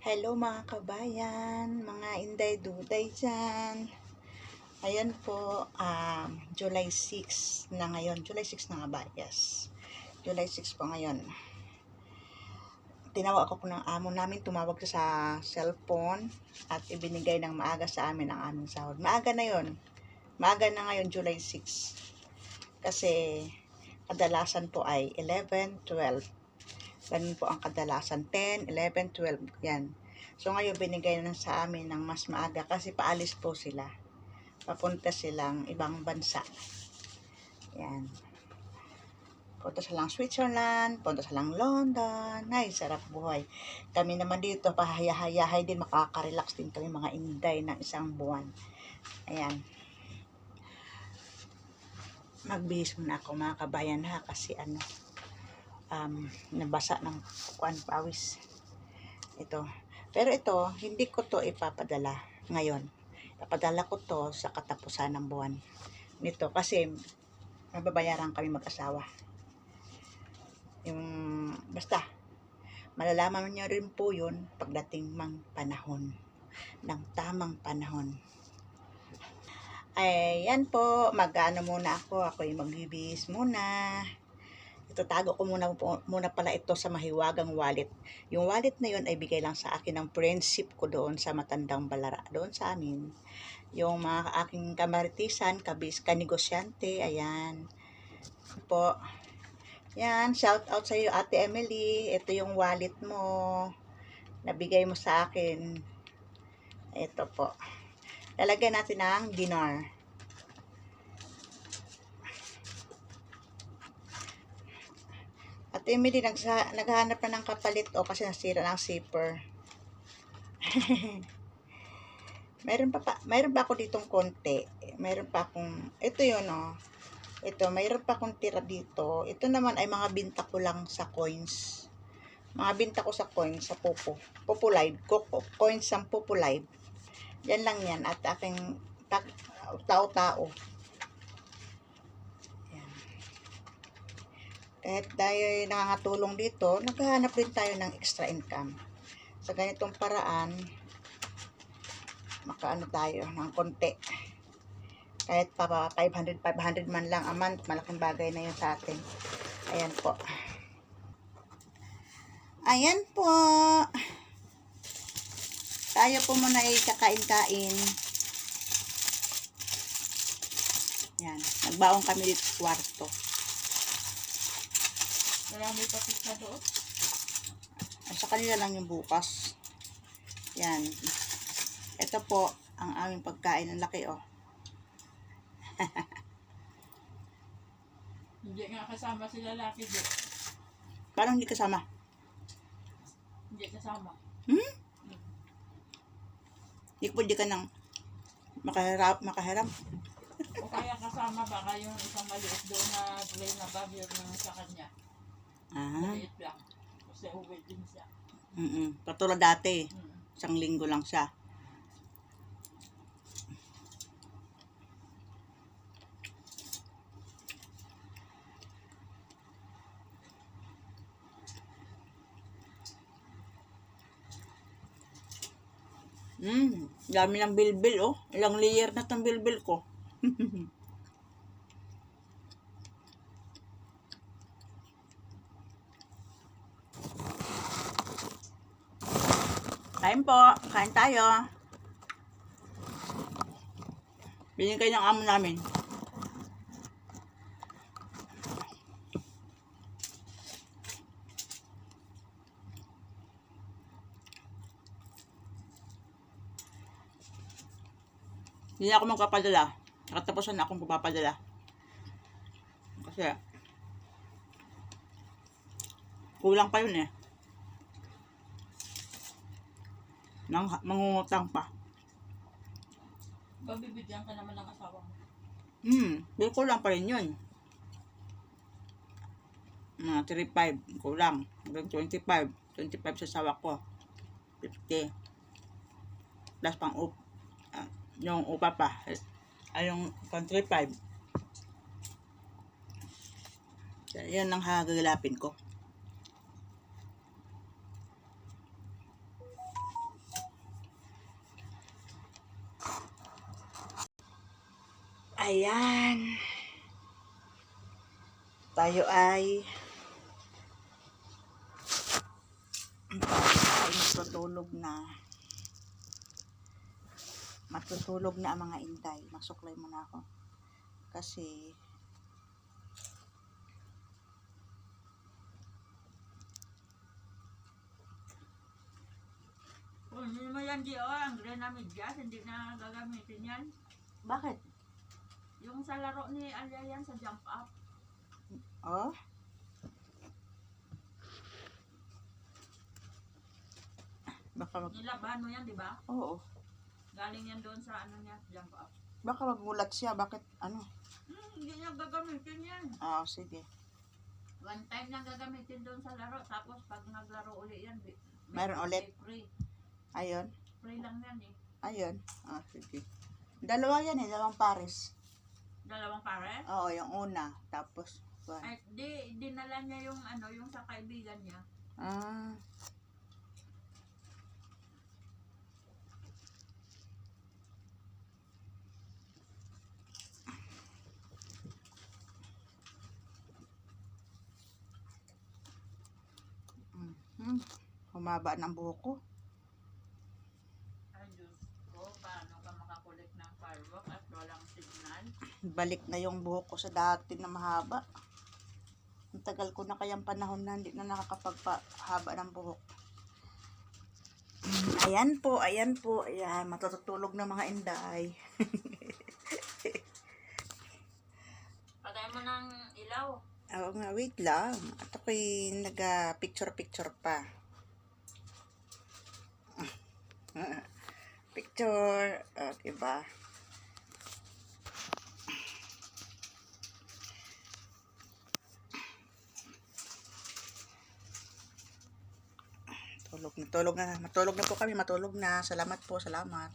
Hello mga kabayan, mga inday-duday dyan. Ayan po, July 6 na ngayon. July 6 na nga ba? Yes. July 6 po ngayon. Tinawag ako ng amo namin, tumawag sa cellphone at ibinigay ng maaga sa amin ang aming sahod. Maaga na yon. Maaga na ngayon, July 6. Kasi kadalasan po ay 11, 12. Ganun po ang kadalasan. 10, 11, 12. Yan. So, ngayon binigay na sa amin ng mas maaga kasi paalis po sila. Papunta silang ibang bansa. Yan. Punta silang Switzerland, punta silang London. Ay, sarap buhay. Kami naman dito, pahaya-hayahay din, makaka-relax din kami mga inday ng isang buwan. Ayan. Magbihis muna ako mga kabayan ha, kasi nabasa ng pawis. Ito. Pero ito, hindi ko to ipapadala ngayon. Ipapadala ko to sa katapusan ng buwan nito kasi mababayaran kami mag-asawa. Basta, malalaman nyo rin po yun pagdating mang panahon, ng tamang panahon. Ayan po, mag-ano muna ako yung magbibihis muna. Itatago ko muna pala ito sa mahiwagang wallet. Yung wallet na yun ay bigay lang sa akin ng friendship ko doon sa Matandang Balara, doon sa amin. Yung mga aking kamaritisan, kanegosyante, ayan. Po. Yan, shout out sa iyo Ate Emily. Ito yung wallet mo. Nabigay mo sa akin. Ito po. Lalagyan natin ng dinar. At Emily, naghahanap na ng kapalit kasi nasira ng zipper. Mayroon pa ako ditong konti. Mayroon pa akong, ito yun Ito, mayroon pa akong tira dito. Ito naman ay mga binta ko lang sa coins. Mga binta ko sa coins, sa Popo Live. Coins sa Popo Live. Yan lang yan. At aking tao-tao. Kahit tayo nakakatulong dito, naghahanap din tayo ng extra income. Sa ganitong paraan, makaano tayo ng konti. Kahit pa 500 man lang a month, malaking bagay na yun sa atin. Ayan po. Ayan po. Tayo po muna ay kakain-kain. Yan. Nagbaong kami dito sa kwarto. Marami pa pizza doon. Sa kanila lang yung bukas. Yan. Ito po ang aming pagkain. Ang laki Hindi nga kasama sila lalaki doon. Parang hindi kasama. Hindi kasama. Hindi pwede ka nang makaharap. O kaya kasama baka yung isang maliit doon na play na bagyo na sa kanya. Maliit lang. Kasi uwi din siya. Patulad dati. Isang linggo lang siya. Dami ng bilbil Ilang layer na tong bilbil ko. Kain po. Kain tayo. Binigay ng amo namin. Hindi na ako magpapadala. Nakatapusan na akong papapadala. Kasi kulang pa yun mangungutang pa. Pabibigyan ka naman ng asawa mo. May kulang pa rin yun. 35, kulang. 25 sa sawa ko. 50. Plus pang yung upa pa. Ay yung 35. Yan ang hagagilapin ko. Ayan. Tayo ay matutulog na. Matutulog na ang mga inday. Masuklay muna ako. Kasi Kung hindi mo yan, Gio, ang Grenamidyas, hindi na gagamitin yan. bakit? Yung sa laro ni Alia yan, sa jump up. Oh? Baka Nilabahan mo yan, di ba? Oo. Galing yan doon sa ano niya, jump up. Baka magulat siya. Bakit ano? Hindi niya gagamitin yan. Ah, sige. One time na gagamitin doon sa laro, tapos pag naglaro uli yan, Meron ulit? Free. Ayun. Free lang yan eh. Ayun. Ah, sige. Dalawa yan eh. Dalawang pares. Dalawang pare? Oo, yung una. Tapos, Ay, dinala niya yung ano, yung sa kaibigan niya. ah. Humaba ng buhok ko. Ay, Diyos ko, paano ka makakulik ng firework at walang signal? Balik na yung buhok ko sa dati na mahaba. Ang tagal ko na kayang panahon na hindi na nakakapagpahaba ng buhok. Ayan po, ayan po. Ayan, matutulog na mga inday. Patay mo ng ilaw. Oo nga, wait lang. At ako'y nag-picture-picture pa. Picture. Diba? Tulog na po kami. Matulog na. Salamat po, salamat.